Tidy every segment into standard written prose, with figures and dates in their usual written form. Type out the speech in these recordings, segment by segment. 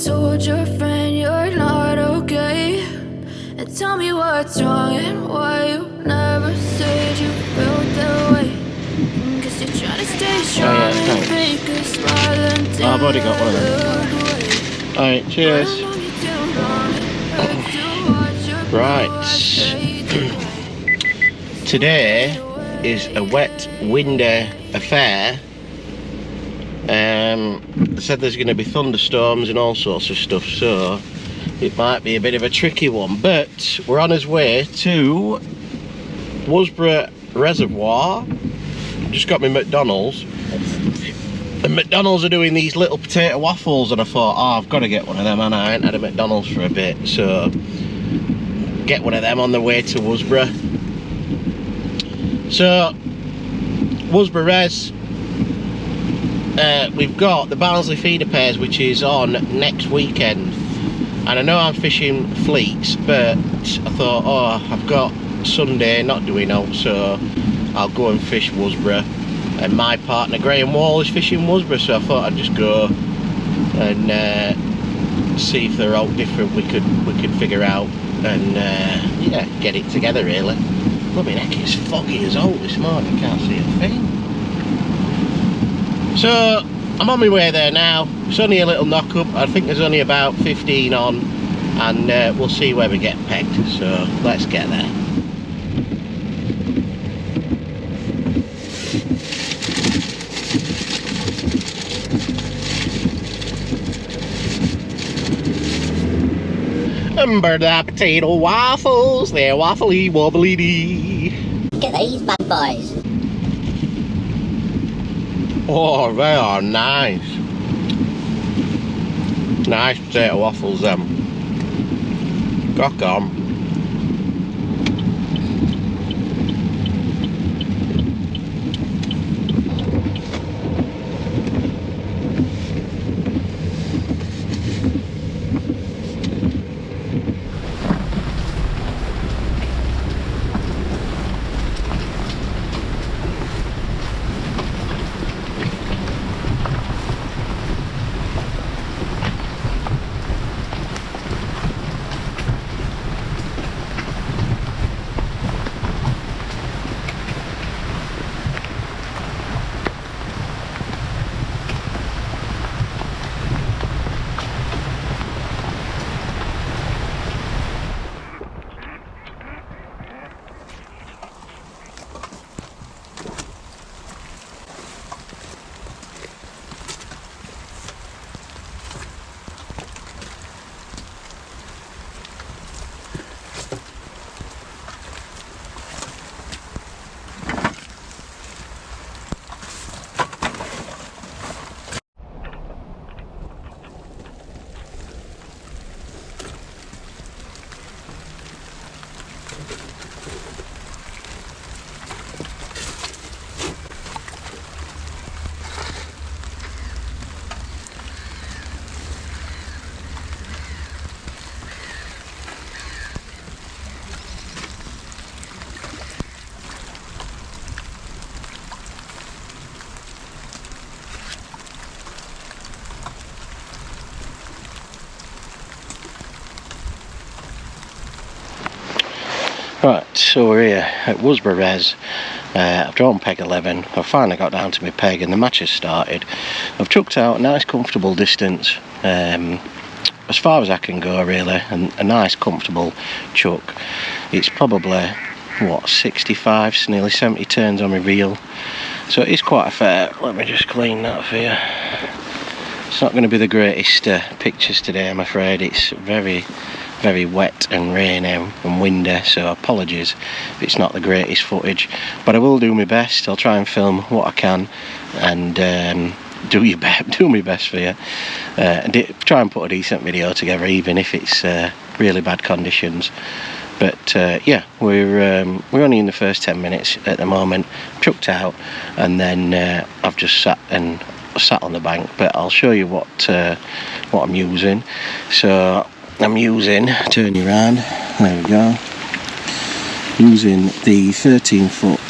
told your friend you're not okay, and tell me what's wrong and why you never said you felt that way. Cause you're trying to stay strong and fake a smile until I've already got one of them. Alright, cheers. Right. Today is a wet, windy affair. Said there's going to be thunderstorms and all sorts of stuff, so it might be a bit of a tricky one, but we're on his way to Worsbrough Reservoir. Just got me McDonald's, and McDonald's are doing these little potato waffles, and I thought, oh, I've got to get one of them, and I ain't had a McDonald's for a bit, so get one of them on the way to Worsbrough. So Worsbrough Res, we've got the Barnsley feeder pairs, which is on next weekend, and I know I'm fishing fleets, but I thought, oh, I've got Sunday not doing out, so I'll go and fish Worsbrough, and my partner Graham Wall is fishing Worsbrough, so I thought I'd just go and see if they're out different we could figure out, and yeah, get it together really. Bloody heck, it's foggy as all this morning, can't see a thing. So I'm on my way there now. It's only a little knock up. I think there's only about 15 on, and we'll see where we get pegged, so let's get there. The potato waffles, they're waffly wobbly dee. Look at these bad boys. Oh, they are nice. Nice potato waffles, them. Crack on. Right, so we're here at Worsbrough Res. I've drawn peg 11. I've finally got down to my peg and the match has started. I've chucked out a nice comfortable distance, as far as I can go really, and a nice comfortable chuck. It's probably, what, 65, nearly 70 turns on my reel. So it is quite a fair. Let me just clean that for you. It's not going to be the greatest pictures today, I'm afraid. It's very wet and rainy and windy, so apologies if it's not the greatest footage, but I will do my best. I'll try and film what I can and do my best for you, and try and put a decent video together, even if it's really bad conditions. But yeah, we're only in the first 10 minutes at the moment. Chucked out, and then I've just sat on the bank, but I'll show you what I'm using. So I'm using, turn you around, there we go, using the 13-foot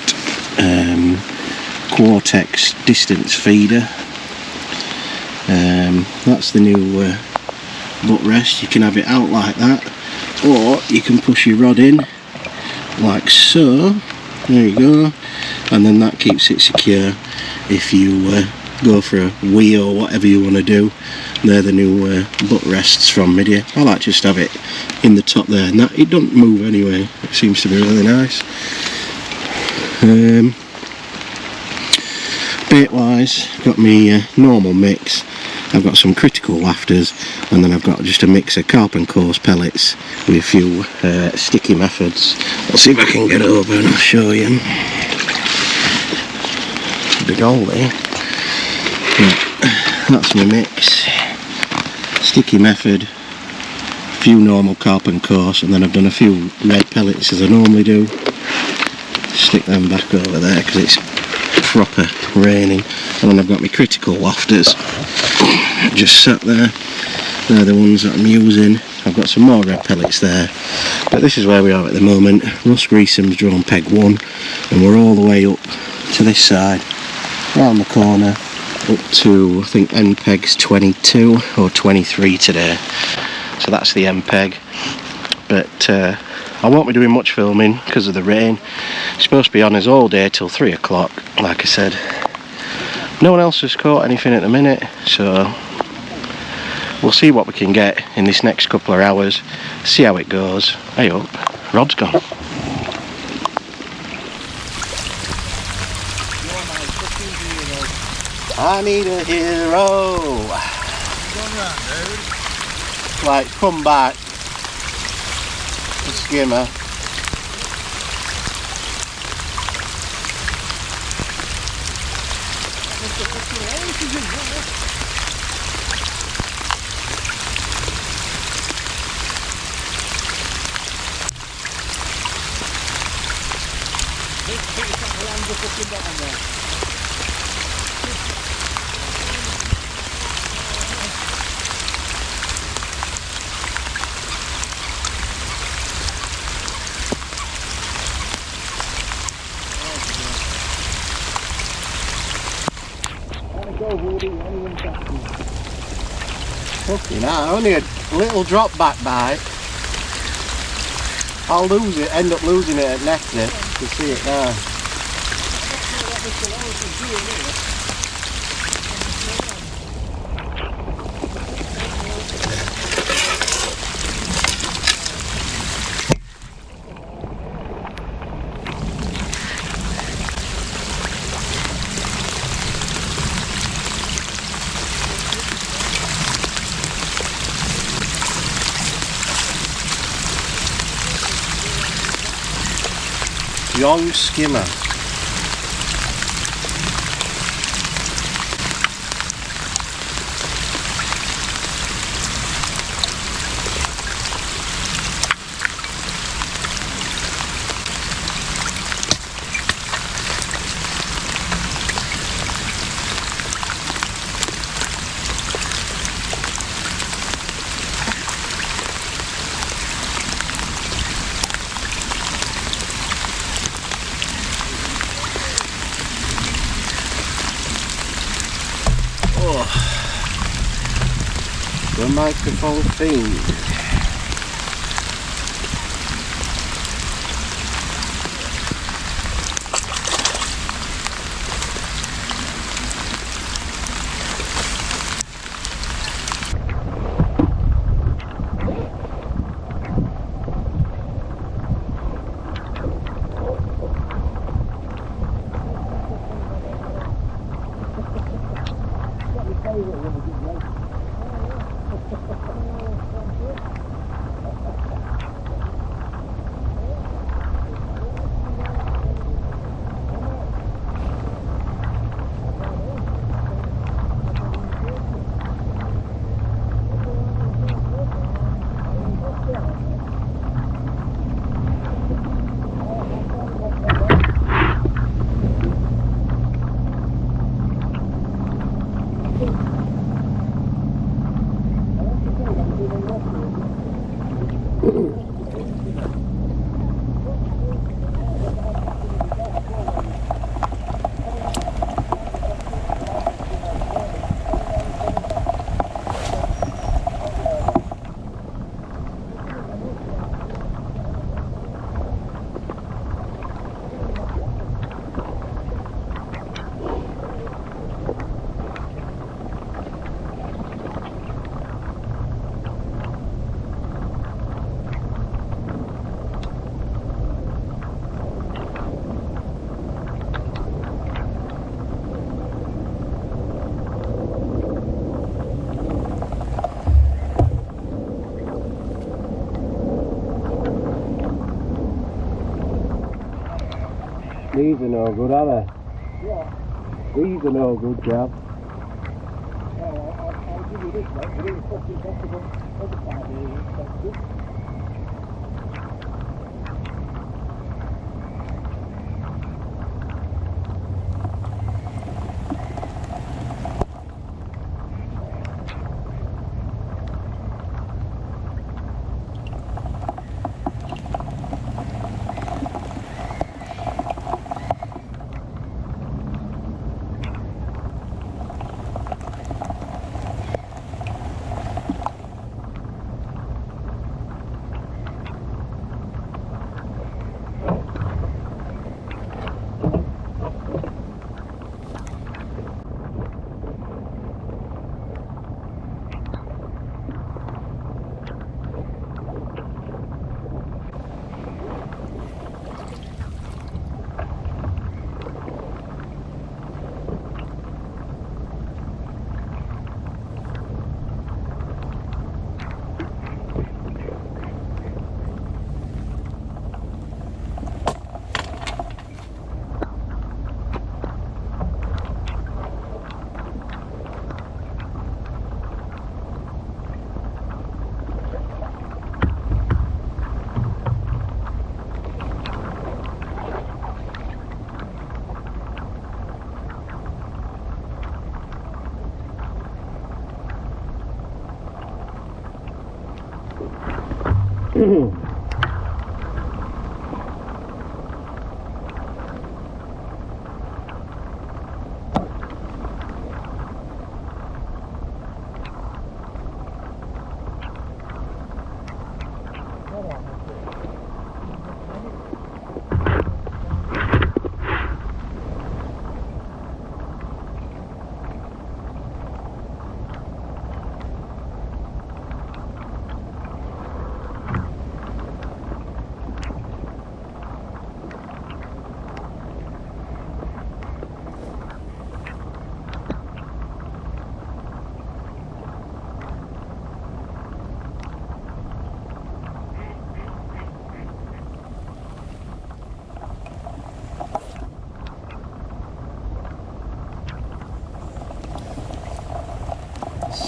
Quartex distance feeder. That's the new butt rest. You can have it out like that, or you can push your rod in like so. There you go, and then that keeps it secure if you go for a wee or whatever you want to do. They're the new butt rests from Midia. I like just have it in the top there, and that it doesn't move anyway. It seems to be really nice. Bait wise, got me normal mix. I've got some critical laughters, and then I've got just a mix of carp and coarse pellets with a few sticky methods. Let's see if I can get over and I'll show you. Big oldie. Yeah, that's my mix. Sticky method, a few normal carp and coarse, and then I've done a few red pellets as I normally do. Stick them back over there because it's proper raining. And then I've got my critical laughters just sat there. They're the ones that I'm using. I've got some more red pellets there, but this is where we are at the moment. Russ Greesom's drawn peg 1, and we're all the way up to this side, round the corner, up to, I think end peg's 22 or 23 today, so that's the end peg. But I won't be doing much filming because of the rain. It's supposed to be on us all day till 3 o'clock, like I said. No one else has caught anything at the minute, so we'll see what we can get in this next couple of hours, see how it goes. Hey up, rod's gone. I need a hero. Like, come back. The skimmer. Fucking hell, only a little drop back bite. I'll lose it, end up losing it at next dip. You see it now. Young skimmer. The microphone fiend. These are no good, are they? Yeah. These are no good, Gav. I'll give you this, mate. It is fucking possible. Other side here is expensive.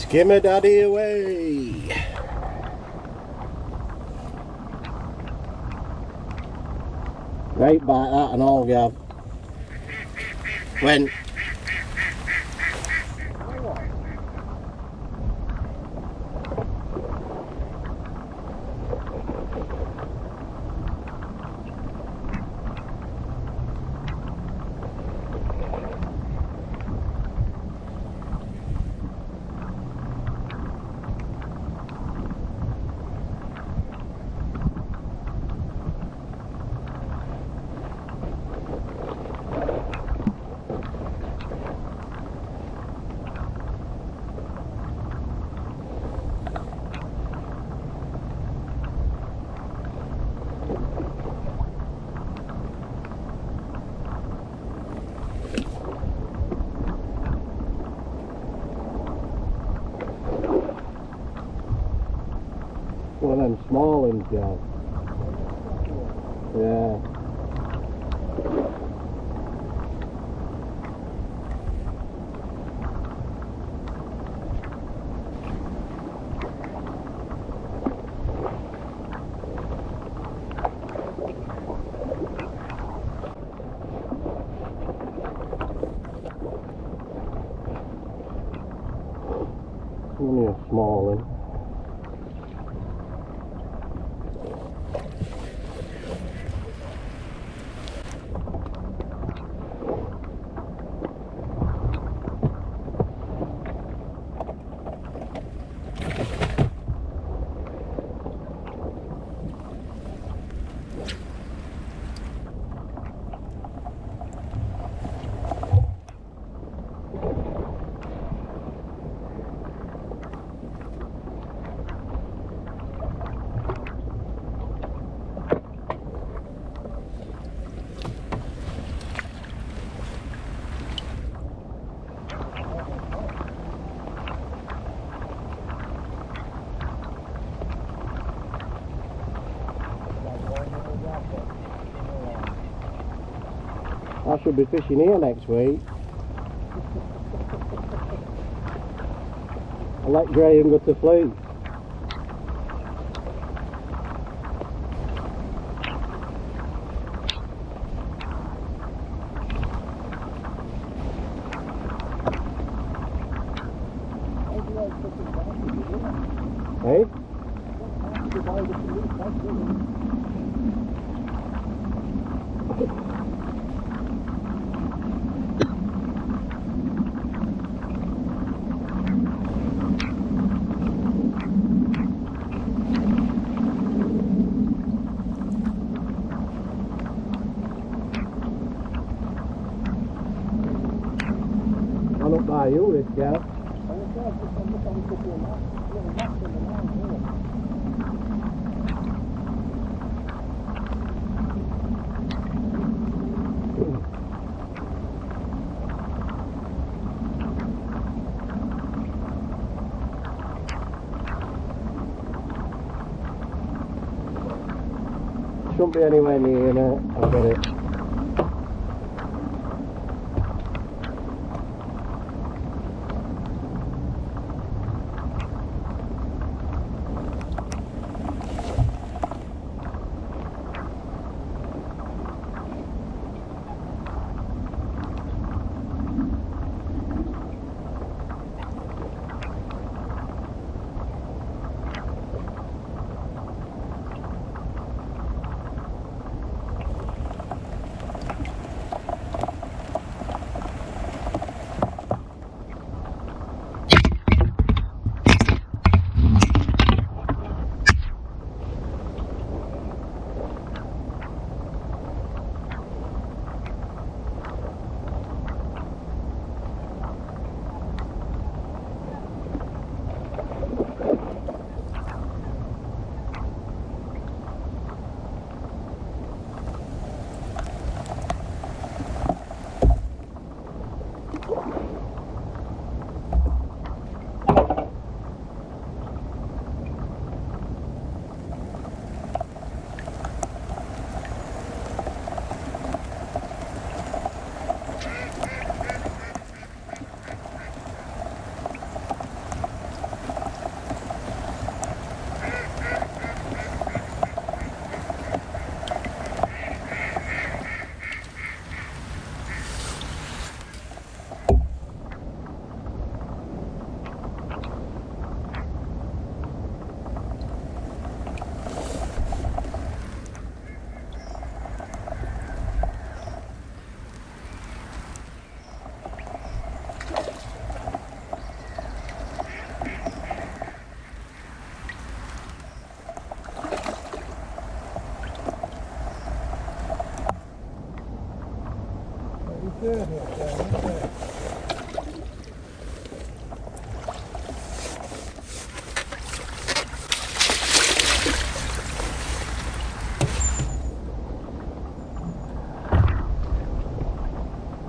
Skimmer daddy away. Right bite that and all, Gav. When one of them small ones, Gav. Yeah. Only a small one. I should be fishing here next week. I'll let Graham go to Fleet. Hey? I'll not buy you this, Gav. Shouldn't be anywhere near it. I've got it.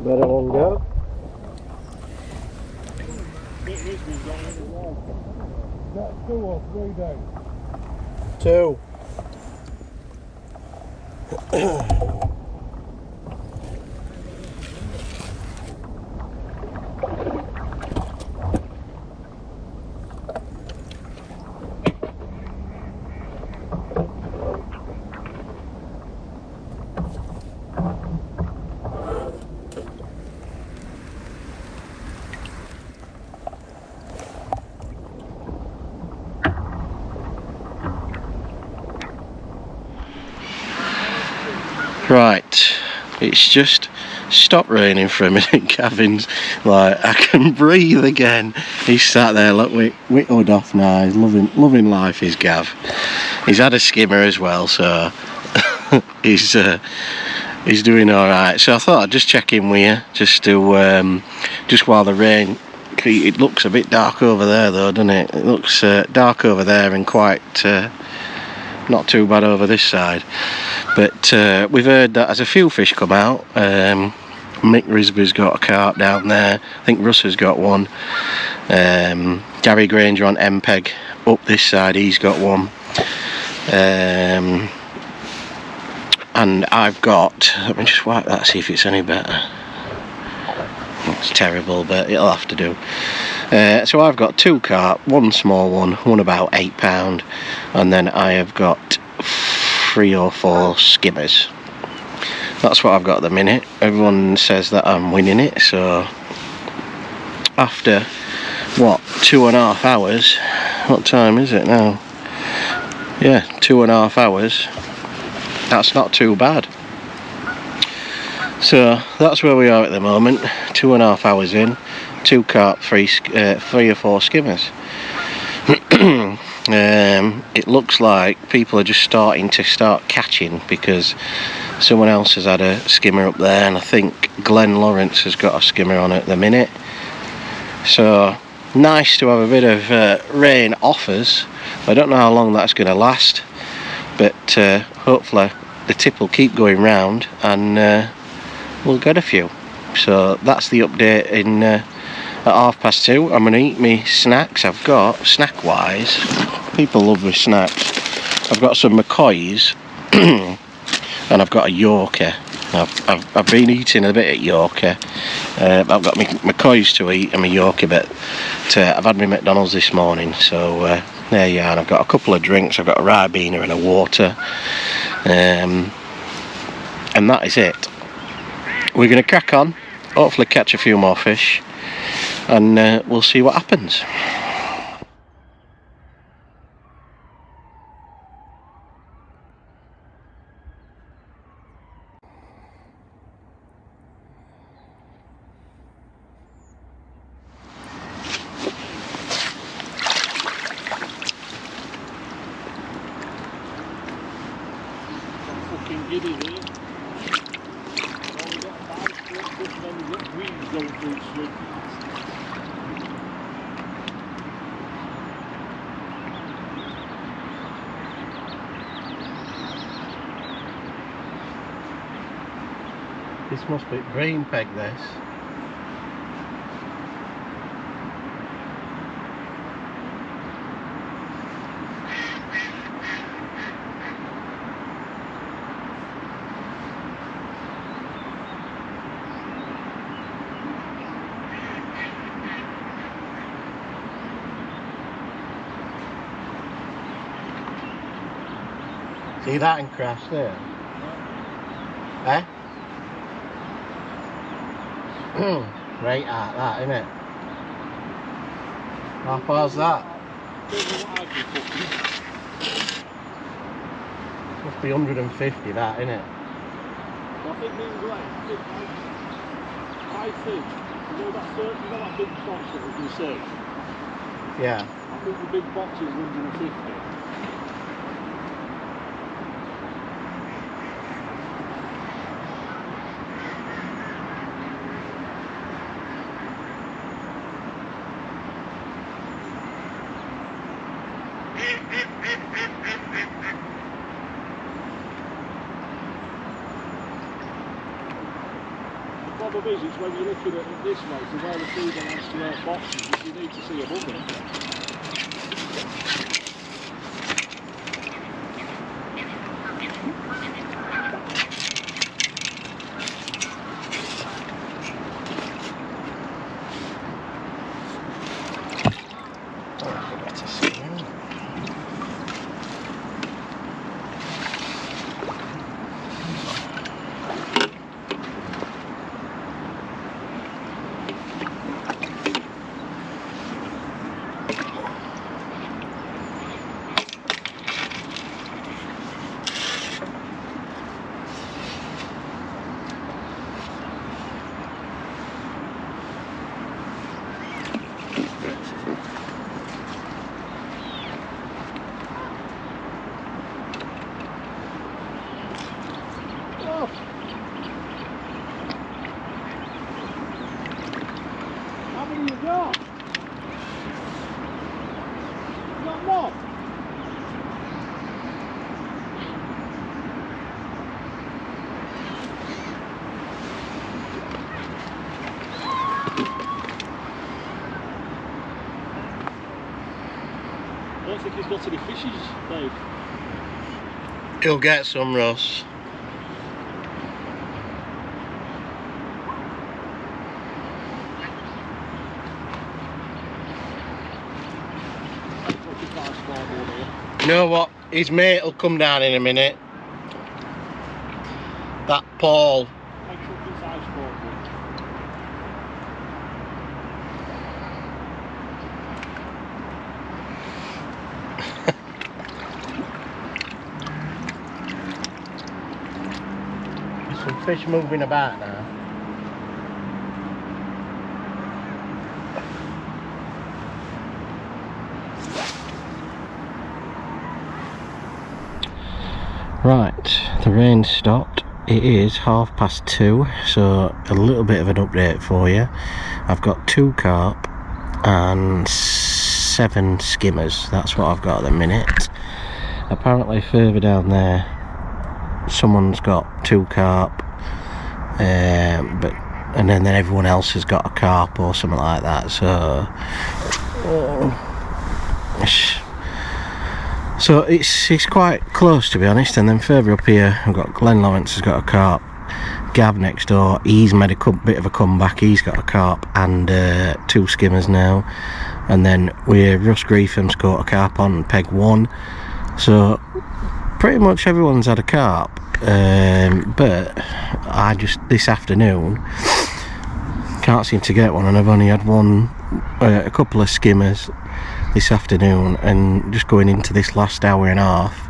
Better one go. Is that 2 or 3 days? 2. Right, it's just stopped raining for a minute. Gavin's like, I can breathe again. He's sat there, look, with hood off now. He's loving life, is Gav. He's had a skimmer as well, so he's doing all right. So I thought I'd just check in with you, just to just while the rain. It looks a bit dark over there, though, doesn't it? It looks dark over there and quite not too bad over this side. But we've heard that as a few fish come out. Mick Risby's got a carp down there. I think Russ has got one. Gary Granger on MPEG up this side, he's got one. and I've got, let me just wipe that, see if it's any better. It's terrible, but it'll have to do. So I've got 2 carp, 1 small one about £8, and then I have got 3 or 4 skimmers. That's what I've got at the minute. Everyone says that I'm winning it, so after what, 2.5 hours, what time is it now? Yeah, 2.5 hours, that's not too bad. So that's where we are at the moment, 2.5 hours in, 2 carp, 3 or 4 skimmers. It looks like people are just starting to catching, because someone else has had a skimmer up there, and I think Glenn Lawrence has got a skimmer on at the minute. So nice to have a bit of rain off us. I don't know how long that's going to last, but hopefully the tip will keep going round and we'll get a few. So that's the update in at 2:30. I'm going to eat me snacks. I've got, snack wise, people love me snacks, I've got some McCoys and I've got a Yorker. I've been eating a bit at Yorker. I've got my McCoys to eat and my Yorker, but I've had my McDonald's this morning, so there you are. And I've got a couple of drinks. I've got a Ribena and a water, and that is it. We're going to crack on, hopefully catch a few more fish, and we'll see what happens. Fucking giddy here. All we got about just then we got weeds going through the swing. This must be brain peg, this. See that and crash there? Eh? Right at that, innit? How far's that? Must be 150, that, innit? I think these are like, I think, you know that big box that we can see? Yeah. I think the big box is 150. The problem is, it's when you're looking at it this way, to where the feed belongs to their boxes, you need to see above it. How many you got? You got more? I don't think he's got any fishes, Dave. He'll get some, Ross. You know what? His mate will come down in a minute. That Paul. Make sure it's ice cold. There's some fish moving about now. Right, the rain stopped. It is 2:30, so a little bit of an update for you. I've got 2 carp and 7 skimmers. That's what I've got at the minute. Apparently further down there someone's got 2 carp, and then everyone else has got a carp or something like that. So it's quite close, to be honest. And then further up here I've got Glenn Lawrence has got a carp. Gav next door, he's made a bit of a comeback. He's got a carp and 2 skimmers now. And then Russ Greetham's got a carp on peg 1. So pretty much everyone's had a carp. But I just this afternoon can't seem to get one, and I've only had a couple of skimmers this afternoon, and just going into this last hour and a half,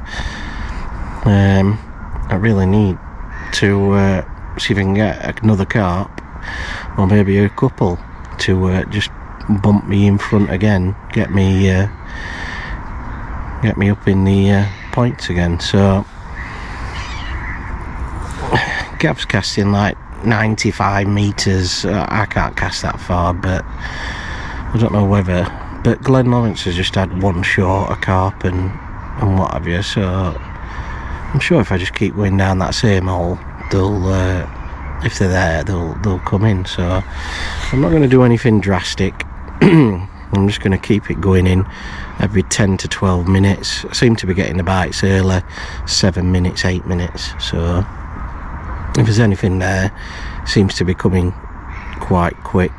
I really need to see if I can get another carp or maybe a couple to just bump me in front again, get me up in the points again. So Gav's casting like 95 metres. I can't cast that far, but I don't know whether. But Glenn Lawrence has just had 1 short, a carp and what have you, so I'm sure if I just keep going down that same hole, they'll, if they're there, they'll come in. So I'm not going to do anything drastic. I'm just going to keep it going in every 10 to 12 minutes. I seem to be getting the bites early, 7 minutes, 8 minutes. So if there's anything there, it seems to be coming quite quick.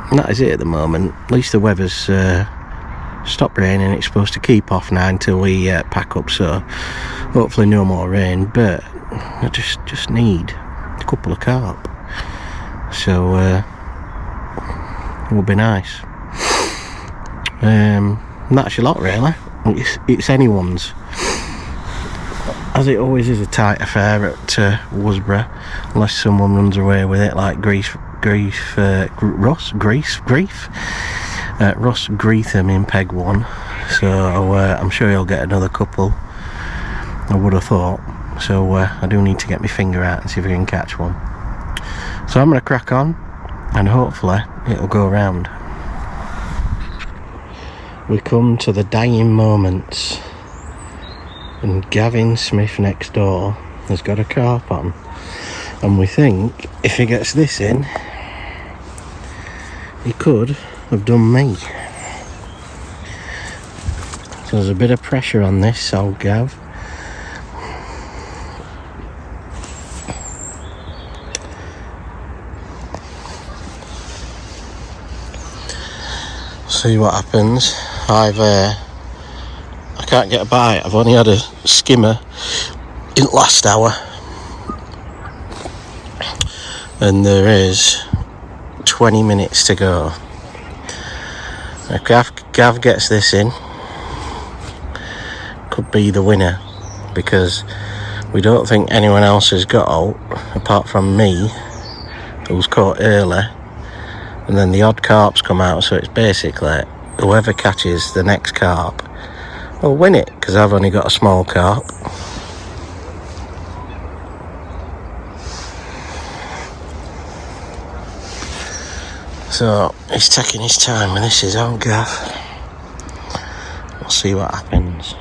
That is it at the moment. At least the weather's stopped raining. It's supposed to keep off now until we pack up, so hopefully no more rain. But I just need a couple of carp, so it would be nice. That's your lot, really. It's anyone's, as it always is, a tight affair at Worsbrough, unless someone runs away with it like Ross Greetham in peg 1. So I'm sure he'll get another couple, I would have thought. So I do need to get my finger out and see if I can catch one. So I'm going to crack on, and hopefully it'll go round. We come to the dying moments, and Gavin Smith next door has got a carp on, and we think if he gets this in, he could have done me. So there's a bit of pressure on this old Gav. See what happens. I can't get a bite. I've only had a skimmer in the last hour, and there is 20 minutes to go. If Gav gets this in, could be the winner, because we don't think anyone else has got out apart from me, who's caught early, and then the odd carps come out. So it's basically whoever catches the next carp will win it, because I've only got a small carp. So he's taking his time with this, his old Gav. We'll see what happens.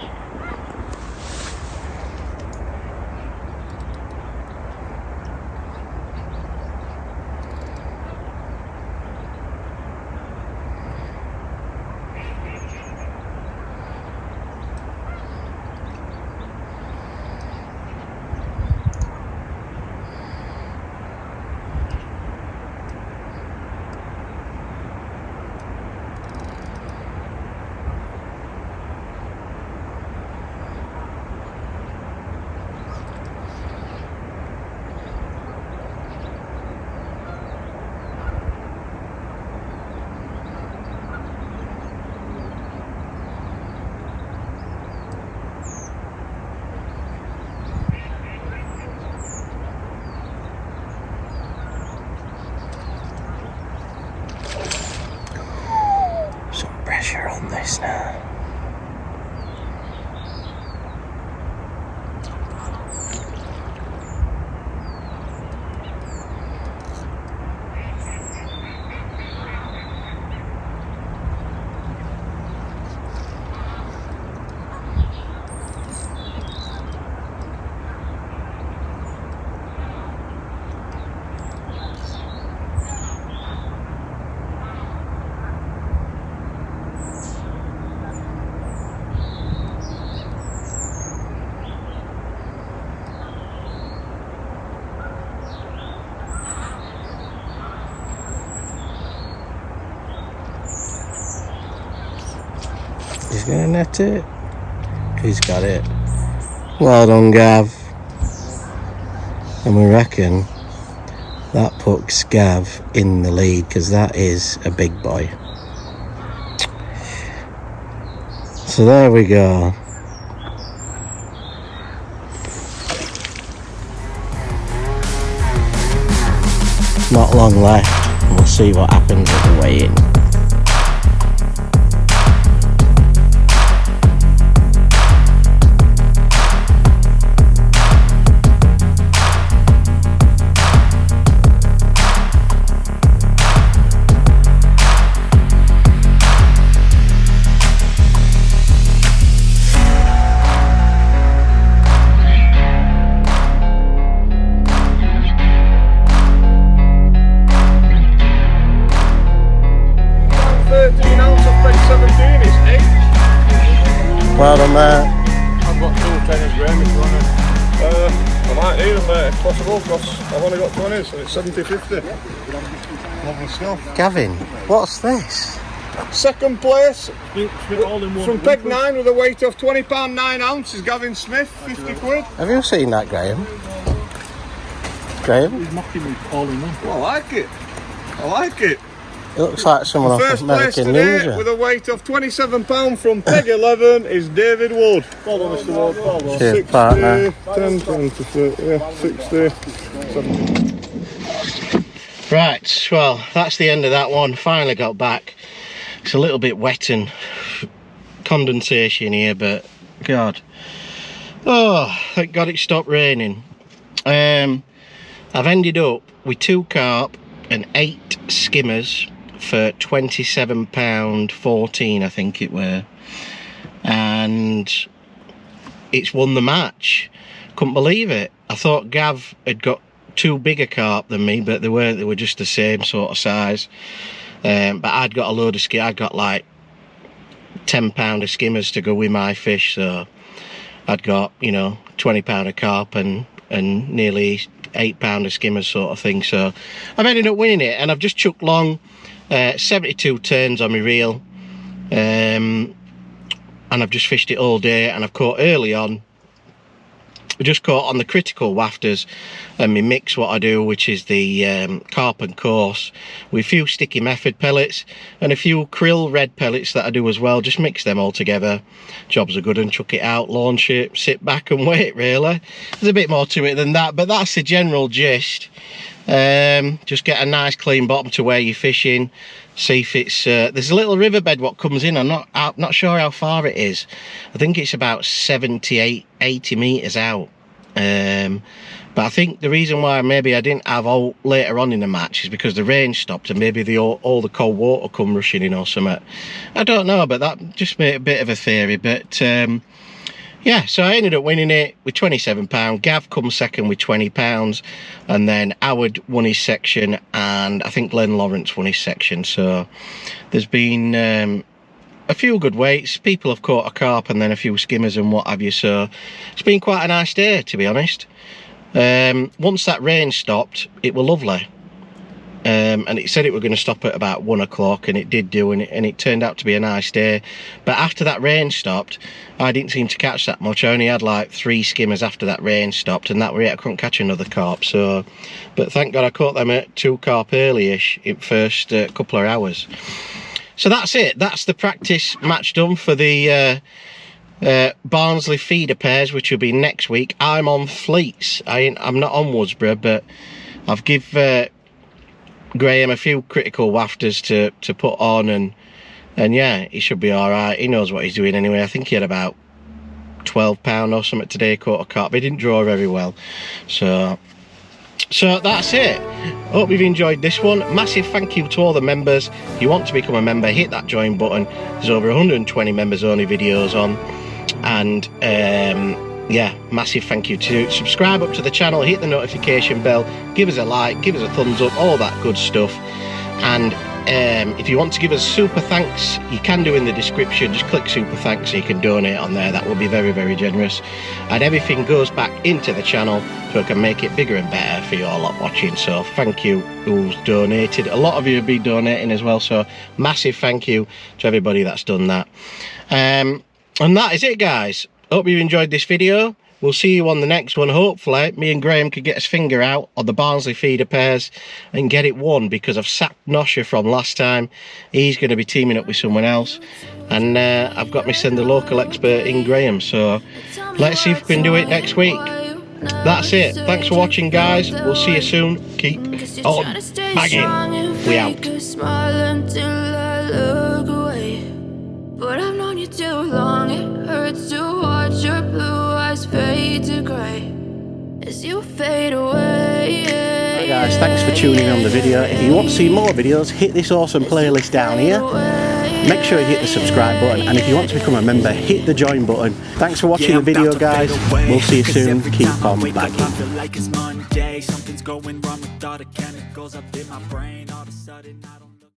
want this now. He's gonna net it. He's got it. Well done, Gav. And we reckon that puts Gav in the lead because that is a big boy. So there we go. Not long left. We'll see what happens at the weigh-in. Well done, mate. I've got 2 tennis grams if you want it. I might need them, mate, if possible, because I've only got 20, so it's 70-50. Lovely stuff. Gavin, what's this? Second place from peg 9 with a weight of £20 9 ounces. Gavin Smith, 50 quid. Have you seen that, Graham? Graham? He's mocking me all in one. I like it. I like it. It looks like someone off First place American today Ninja. with a weight of £27 from peg 11 is David Wood. Follow Mr. Wood, follow. Cheers, 60, partner. 10, 20, 30, yeah, 60, 70. Right, well, that's the end of that one. Finally got back. It's a little bit wet and condensation here, but God. Oh, thank God it stopped raining. I've ended up with 2 carp and 8 skimmers for £27.14, I think it were, and it's won the match. Couldn't believe it. I thought Gav had got 2 bigger carp than me, but they weren't. They were just the same sort of size. But I'd got a load of skimmers. I'd got like £10 of skimmers to go with my fish, so I'd got, you know, £20 of carp and nearly £8 of skimmers sort of thing. So I've ended up winning it, and I've just chucked long 72 turns on my reel, and I've just fished it all day, and I've caught early on. I just caught on the critical wafters and my mix, what I do, which is the carp and coarse with a few sticky method pellets and a few krill red pellets that I do as well. Just mix them all together. Jobs are good, and chuck it out, launch it, sit back and wait, really. There's a bit more to it than that, but that's the general gist. Just get a nice clean bottom to where you're fishing. See if it's there's a little riverbed what comes in. I'm not sure how far it is. I think it's about 78-80 meters out. But I think the reason why maybe I didn't have all later on in the match is because the rain stopped, and maybe all the cold water come rushing in or something. I don't know, but that just made a bit of a theory. But yeah, so I ended up winning it with £27. Gav comes second with £20, and then Howard won his section, and I think Glenn Lawrence won his section. So there's been a few good weights. People have caught a carp and then a few skimmers and what have you. So it's been quite a nice day, to be honest. Once that rain stopped, it was lovely. And it said it were going to stop at about 1 o'clock, and it did do, and it turned out to be a nice day. But after that rain stopped, I didn't seem to catch that much. I only had like 3 skimmers after that rain stopped, and that were it. I couldn't catch another carp. So, but thank God I caught them at 2 carp early-ish in first couple of hours. So that's it. That's the practice match done for the Barnsley feeder pairs, which will be next week. I'm on fleets. I'm not on Worsbrough, but I've give Graham a few critical wafters to put on, and And yeah, he should be alright. He knows what he's doing anyway. I think he had about £12 or something today, quarter carp. He didn't draw very well. So that's it. Hope you've enjoyed this one. Massive thank you to all the members. If you want to become a member, hit that join button. There's over 120 members only videos on. And yeah, massive thank you to subscribe up to the channel, hit the notification bell, give us a like, give us a thumbs up, all that good stuff. And if you want to give us super thanks, you can do in the description. Just click super thanks so you can donate on there. That will be very, very generous. And everything goes back into the channel so I can make it bigger and better for you all lot watching. So thank you who's donated. A lot of you have been donating as well, so massive thank you to everybody that's done that. And that is it, guys. Hope you enjoyed this video. We'll see you on the next one. Hopefully me and Graham could get his finger out on the Barnsley feeder pairs and get it won, because I've sacked Nosha from last time. He's going to be teaming up with someone else, and I've got me send the local expert in Graham. So let's see if we can do it next week. That's it. Thanks for watching, guys. We'll see you soon. Keep on bagging. We out. But I've known you too long, it hurts to watch your blue eyes fade to grey as you fade away. Right, guys, thanks for tuning in on the video. If you want to see more videos, hit this awesome playlist down here. Make sure you hit the subscribe button, and if you want to become a member, hit the join button. Thanks for watching the video, guys. We'll see you soon. Keep on bagging. Something's going wrong with all the chemicals up in my brain. All of a sudden I don't